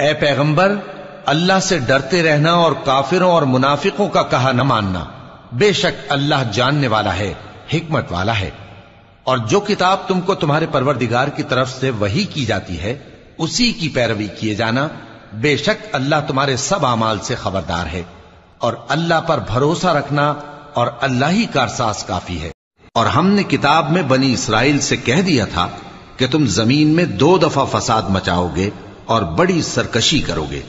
اے پیغمبر، اللہ سے ڈرتے رہنا اور کافروں اور منافقوں کا کہا نہ ماننا، بے شک اللہ جاننے والا ہے، حکمت والا ہے۔ اور جو کتاب تم کو تمہارے پروردگار کی طرف سے وحی کی جاتی ہے اسی کی پیروی کیے جانا، بے شک اللہ تمہارے سب اعمال سے خبردار ہے۔ اور اللہ پر بھروسہ رکھنا اور اللہ ہی کارساز کافی ہے۔ اور ہم نے کتاب میں بنی اسرائیل سے کہہ دیا تھا کہ تم زمین میں 2 دفعہ فساد مچاؤ گے اور بڑی سرکشی کرو گے۔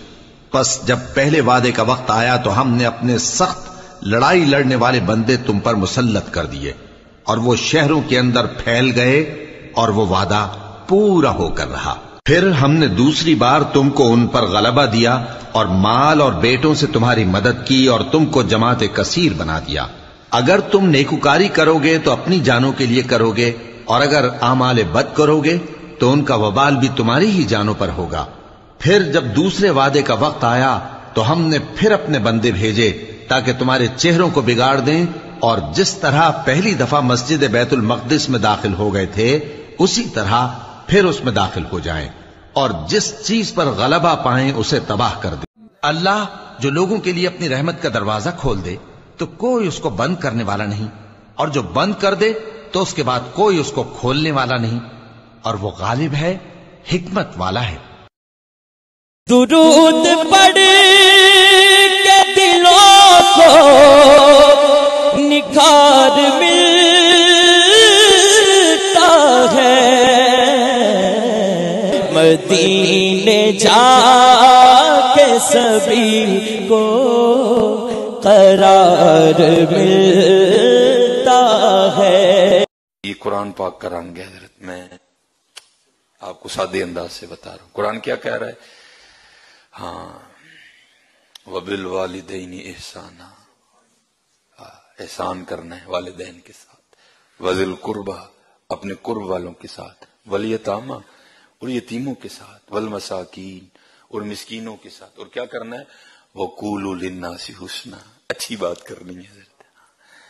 پس جب پہلے وعدے کا وقت آیا تو ہم نے اپنے سخت لڑائی لڑنے والے بندے تم پر مسلط کر دیے، اور وہ شہروں کے اندر پھیل گئے اور وہ وعدہ پورا ہو کر رہا۔ پھر ہم نے دوسری بار تم کو ان پر غلبہ دیا اور مال اور بیٹوں سے تمہاری مدد کی اور تم کو جماعت کثیر بنا دیا۔ اگر تم نیکوکاری کرو گے تو اپنی جانوں کے لیے کرو گے، اور اگر اعمال بد کرو گے تو ان کا وبال بھی تمہاری ہی جانوں پر ہوگا۔ پھر جب دوسرے وعدے کا وقت آیا تو ہم نے پھر اپنے بندے بھیجے تاکہ تمہارے چہروں کو بگاڑ دیں، اور جس طرح پہلی دفعہ مسجد بیت المقدس میں داخل ہو گئے تھے اسی طرح پھر اس میں داخل ہو جائیں، اور جس چیز پر غلبہ پائیں اسے تباہ کر دیں۔ اللہ جو لوگوں کے لیے اپنی رحمت کا دروازہ کھول دے تو کوئی اس کو بند کرنے والا نہیں، اور جو بند کر دے تو اس کے بعد کوئی اس کو کھولنے والا نہیں، اور وہ غالب ہے، حکمت والا ہے۔ درود پڑھ کے دلوں کو نکھار ملتا ہے، مدینے جا کے سبھی کو قرار ملتا ہے۔ یہ قرآن پاک کا رنگ ہے حضرت، میں آپ کو سادے انداز سے بتا رہا ہوں قرآن کیا کہہ رہا ہے۔ ہاں، وَبِالْوَالِدَيْنِ احسانا، احسان کرنا ہے والدین کے ساتھ، وَذِي الْقُرْبَى اپنے قرب والوں کے ساتھ، وَالْيَتَامَى اور یتیموں کے ساتھ، وَالْمَسَاكِينَ اور مسکینوں کے ساتھ، اور کیا کرنا ہے، وَقُولُوا لِلنَّاسِ حُسْنًا، اچھی بات کرنی ہے حضرت،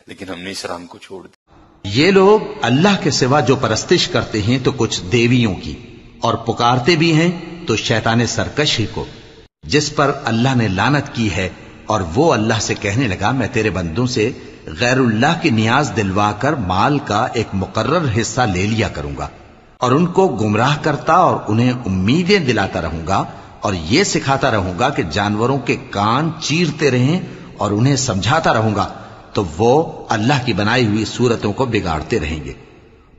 لیکن ہم نے اس رنگ کو چھوڑ دیا۔ یہ لوگ اللہ کے سوا جو پرستش کرتے ہیں تو کچھ دیویوں کی، اور پکارتے بھی ہیں تو شیطان سرکش ہی کو، جس پر اللہ نے لعنت کی ہے، اور وہ اللہ سے کہنے لگا میں تیرے بندوں سے غیر اللہ کی نیاز دلوا کر مال کا ایک مقرر حصہ لے لیا کروں گا، اور ان کو گمراہ کرتا اور انہیں امیدیں دلاتا رہوں گا، اور یہ سکھاتا رہوں گا کہ جانوروں کے کان چیرتے رہیں، اور انہیں سمجھاتا رہوں گا، تو وہ اللہ کی بنائی ہوئی صورتوں کو بگاڑتے رہیں گے۔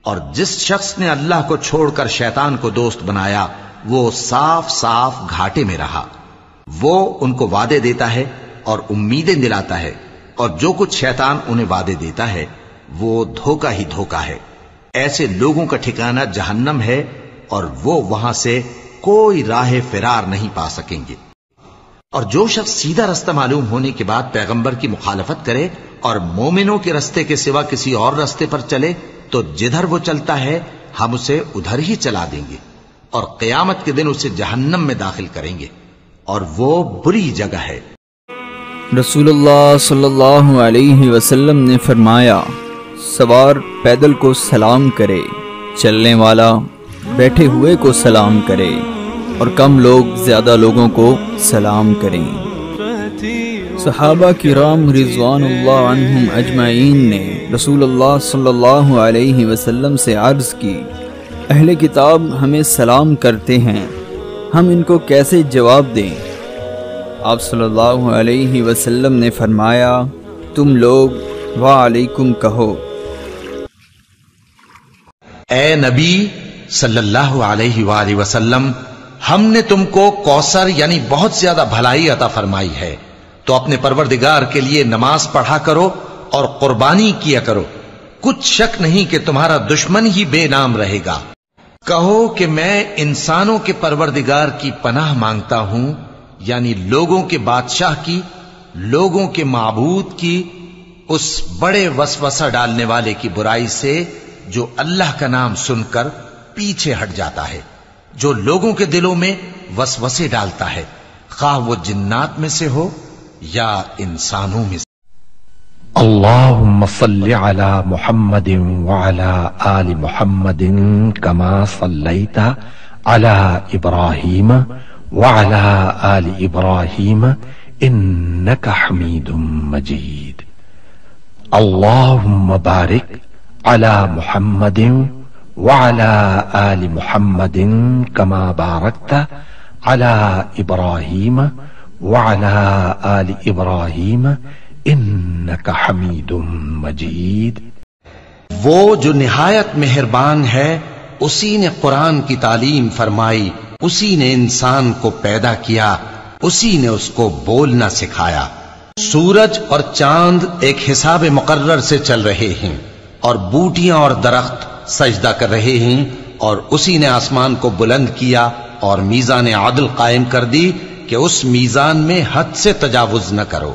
اور جس شخص نے اللہ کو چھوڑ کر شیطان کو دوست بنایا وہ صاف صاف گھاٹے میں رہا۔ وہ ان کو وعدے دیتا ہے اور امیدیں دلاتا ہے، اور جو کچھ شیطان انہیں وعدے دیتا ہے وہ دھوکہ ہی دھوکہ ہے۔ ایسے لوگوں کا ٹھکانہ جہنم ہے، اور وہ وہاں سے کوئی راہ فرار نہیں پا سکیں گے۔ اور جو شخص سیدھا رستہ معلوم ہونے کے بعد پیغمبر کی مخالفت کرے اور مومنوں کے رستے کے سوا کسی اور رستے پر چلے تو جدھر وہ چلتا ہے ہم اسے ادھر ہی چلا دیں گے، اور قیامت کے دن اسے جہنم میں داخل کریں گے، اور وہ بری جگہ ہے۔ رسول اللہ صلی اللہ علیہ وسلم نے فرمایا، سوار پیدل کو سلام کرے، چلنے والا بیٹھے ہوئے کو سلام کرے، اور کم لوگ زیادہ لوگوں کو سلام کریں۔ صحابہ کرام رضوان اللہ عنہم اجمعین نے رسول اللہ صلی اللہ علیہ وسلم سے عرض کی، اہل کتاب ہمیں سلام کرتے ہیں، ہم ان کو کیسے جواب دیں؟ آپ صلی اللہ علیہ وسلم نے فرمایا، تم لوگ وعلیکم کہو۔ اے نبی صلی اللہ علیہ وآلہ وسلم، ہم نے تم کو کوثر یعنی بہت زیادہ بھلائی عطا فرمائی ہے، تو اپنے پروردگار کے لیے نماز پڑھا کرو اور قربانی کیا کرو، کچھ شک نہیں کہ تمہارا دشمن ہی بے نام رہے گا۔ کہو کہ میں انسانوں کے پروردگار کی پناہ مانگتا ہوں، یعنی لوگوں کے بادشاہ کی، لوگوں کے معبود کی، اس بڑے وسوسہ ڈالنے والے کی برائی سے جو اللہ کا نام سن کر پیچھے ہٹ جاتا ہے، جو لوگوں کے دلوں میں وسوسے ڈالتا ہے، خواہ وہ جنات میں سے ہو یا انسانوں میں سے۔ اللهم صل على محمد وعلى آل محمد كما صليت على إبراهيم وعلى آل إبراهيم إنك حميد مجيد اللهم بارك على محمد وعلى آل محمد كما باركت على إبراهيم وعلى آل إبراهيم إنك حميد مجيد وہ جو نہایت مہربان ہے اسی نے قرآن کی تعلیم فرمائی، اسی نے انسان کو پیدا کیا، اسی نے اس کو بولنا سکھایا۔ سورج اور چاند ایک حساب مقرر سے چل رہے ہیں اور بوٹیاں اور درخت سجدہ کر رہے ہیں، اور اسی نے آسمان کو بلند کیا اور میزان عدل قائم کر دی کہ اس میزان میں حد سے تجاوز نہ کرو،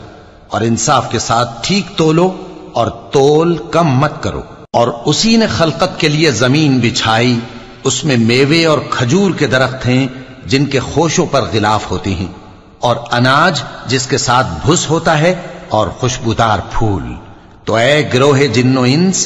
اور انصاف کے ساتھ ٹھیک تولو اور تول کم مت کرو۔ اور اسی نے خلقت کے لیے زمین بچھائی، اس میں میوے اور کھجور کے درخت ہیں جن کے خوشوں پر غلاف ہوتی ہیں، اور اناج جس کے ساتھ بھس ہوتا ہے، اور خوشبودار پھول۔ تو اے گروہ جن و انس،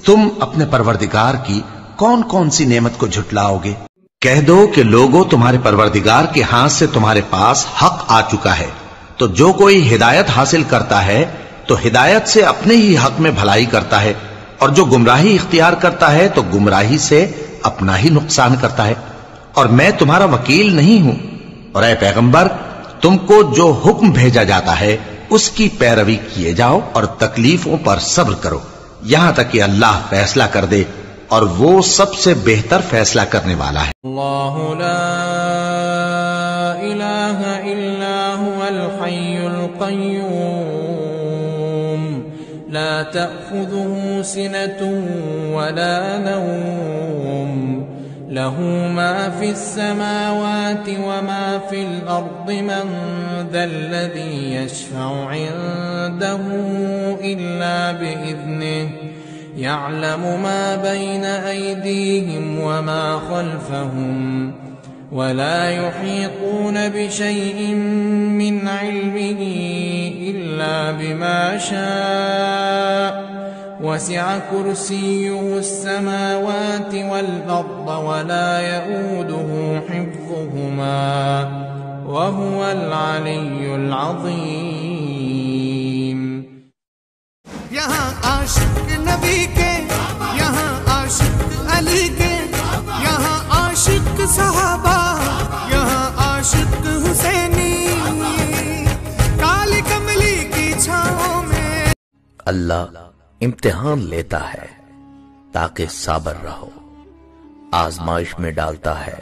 تم اپنے پروردگار کی کون کون سی نعمت کو جھٹلاؤ گے؟ کہہ دو کہ لوگوں، تمہارے پروردگار کے ہاتھ سے تمہارے پاس حق آ چکا ہے، تو جو کوئی ہدایت حاصل کرتا ہے تو ہدایت سے اپنے ہی حق میں بھلائی کرتا ہے، اور جو گمراہی اختیار کرتا ہے تو گمراہی سے اپنا ہی نقصان کرتا ہے، اور میں تمہارا وکیل نہیں ہوں۔ اور اے پیغمبر، تم کو جو حکم بھیجا جاتا ہے اس کی پیروی کیے جاؤ اور تکلیفوں پر صبر کرو یہاں تک کہ اللہ فیصلہ کر دے، اور وہ سب سے بہتر فیصلہ کرنے والا ہے۔ اللہ لا الہ الا هو الحی القیوم لا تأخذه سنة ولا نوم له ما في السماوات وما في الأرض من ذا الذي يشفع عنده إلا بإذنه يعلم ما بين أيديهم وما خلفهم ولا يحيطون بشيء من علمه إلا بما شاء وسع كرسيه السماوات والأرض ولا يؤوده حفظهما وهو العلي العظيم۔ یہاں عاشق نبی کے، یہاں عاشق علی کے، یہاں عاشق صحابہ، یہاں عاشق حسینی، کالی کملی کی چھاؤں میں۔ اللہ امتحان لیتا ہے تاکہ صابر رہو، آزمائش میں ڈالتا ہے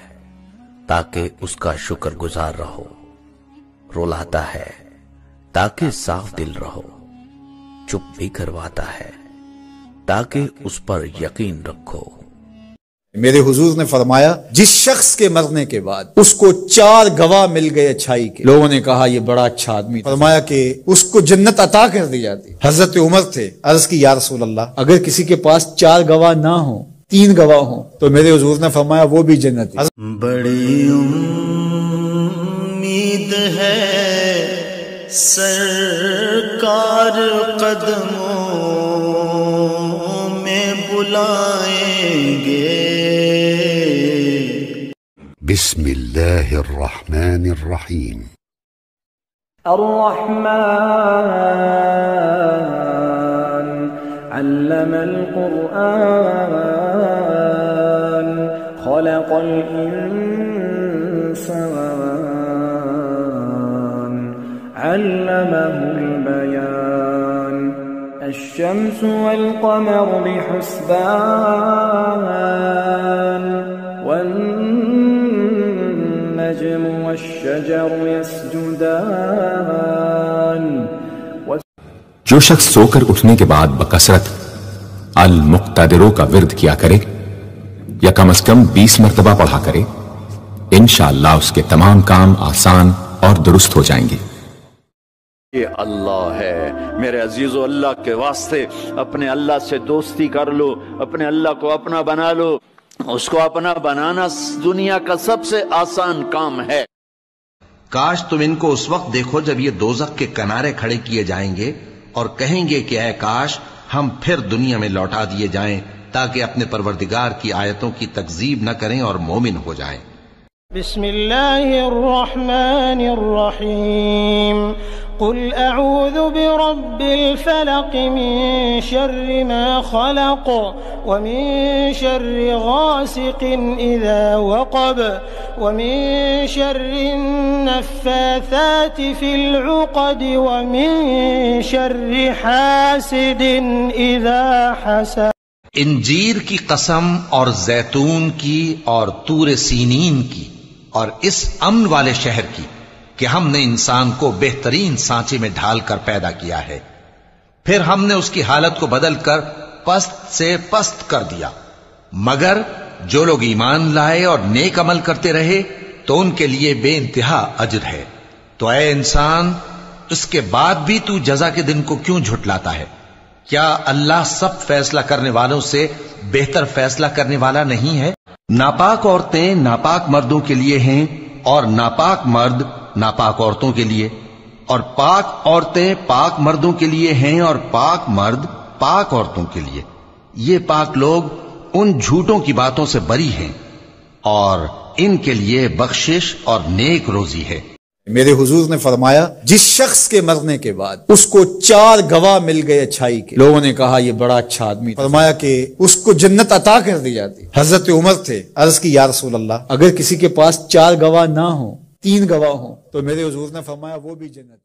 تاکہ اس کا شکر گزار رہو، رلاتا ہے تاکہ صاف دل رہو، چپ بھی کرواتا ہے تاکہ اس پر یقین رکھو۔ میرے حضور نے فرمایا جس شخص کے مرنے کے بعد اس کو 4 گواہ مل گئے اچھائی کے، لوگوں نے کہا یہ بڑا اچھا آدمی، فرمایا کہ اس کو جنت عطا کر دی جاتی۔ حضرت عمر تھے، عرض کی یا رسول اللہ اگر کسی کے پاس 4 گواہ نہ ہوں، 3 گواہ ہوں، تو میرے حضور نے فرمایا وہ بھی جنتی۔ بڑی امید ہے سرکار قدموں میں بلائیں گے۔ بسم اللہ الرحمن الرحیم۔ الرحمن علم القرآن خلق الإنسان علمه البيان الشمس والقمر بحسبان والنجم والشجر يسجدان۔ جو شخص سو کر اٹھنے کے بعد بکثرت المقتدروں کا ورد کیا کرے یا کم از کم 20 مرتبہ پڑھا کرے، انشاءاللہ اس کے تمام کام آسان اور درست ہو جائیں گے۔ یہ اللہ ہے میرے عزیزو، اللہ کے واسطے اپنے اللہ سے دوستی کر لو، اپنے اللہ کو اپنا بنا لو۔ اس کو اپنا بنانا دنیا کا سب سے آسان کام ہے۔ کاش تم ان کو اس وقت دیکھو جب یہ دوزخ کے کنارے کھڑے کیے جائیں گے اور کہیں گے کہ اے کاش ہم پھر دنیا میں لوٹا دیے جائیں تاکہ اپنے پروردگار کی آیتوں کی تکذیب نہ کریں اور مومن ہو جائیں۔ بسم الله الرحمن الرحيم قل أعوذ برب الفلق من شر ما خلق ومن شر غاسق إذا وقب ومن شر النفاثات في العقد ومن شر حاسد إذا حسد. انجیر کی قسم اور زیتون کی اور طور سینین کی اور اس امن والے شہر کی کہ ہم نے انسان کو بہترین سانچے میں ڈھال کر پیدا کیا ہے، پھر ہم نے اس کی حالت کو بدل کر پست سے پست کر دیا، مگر جو لوگ ایمان لائے اور نیک عمل کرتے رہے تو ان کے لیے بے انتہا اجر ہے. تو اے انسان، اس کے بعد بھی تو جزا کے دن کو کیوں جھٹلاتا ہے؟ کیا اللہ سب فیصلہ کرنے والوں سے بہتر فیصلہ کرنے والا نہیں ہے؟ ناپاک عورتیں ناپاک مردوں کے لیے ہیں اور ناپاک مرد ناپاک عورتوں کے لیے، اور پاک عورتیں پاک مردوں کے لیے ہیں اور پاک مرد پاک عورتوں کے لیے. یہ پاک لوگ ان جھوٹوں کی باتوں سے بری ہیں اور ان کے لیے بخشش اور نیک روزی ہے. میرے حضور نے فرمایا جس شخص کے مرنے کے بعد اس کو 4 گواہ مل گئے اچھائی کے، لوگوں نے کہا یہ بڑا اچھا آدمی، فرمایا کہ اس کو جنت عطا کر دی جاتی. حضرت عمر تھے، عرض کی یا رسول اللہ اگر کسی کے پاس 4 گواہ نہ ہوں 3 گواہ ہوں تو میرے حضور نے فرمایا وہ بھی جنت.